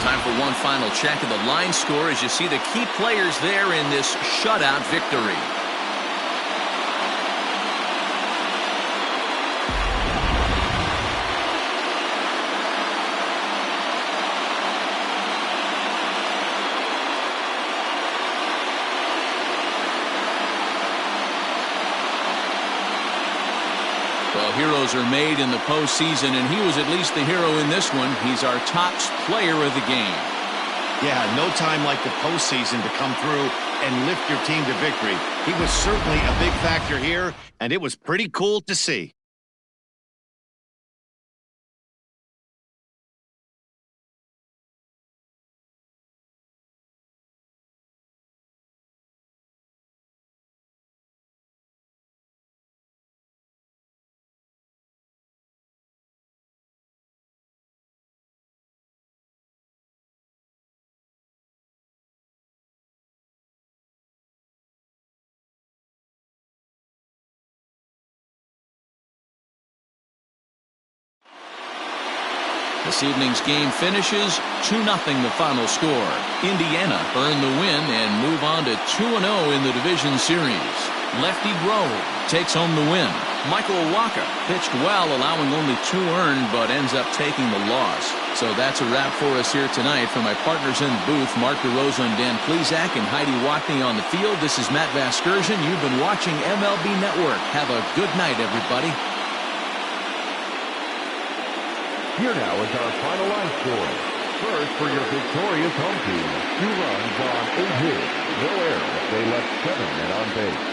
Time for one final check of the line score as you see the key players there in this shutout victory. Well, heroes are made in the postseason, and he was at least the hero in this one. He's our top player of the game. Yeah, no time like the postseason to come through and lift your team to victory. He was certainly a big factor here, and it was pretty cool to see. This evening's game finishes 2-0 the final score. Indiana earn the win and move on to 2-0 in the division series. Lefty Grove takes home the win. Michael Wacha pitched well, allowing only 2 earned, but ends up taking the loss. So that's a wrap for us here tonight. For my partners in the booth, Mark DeRosa and Dan Plesac and Heidi Watney on the field, this is Matt Vasgersian. You've been watching MLB Network. Have a good night, everybody. Here now is our final line score. First, for your victorious home team, 2 runs on 8 hits, no errors. They left 7 men on base.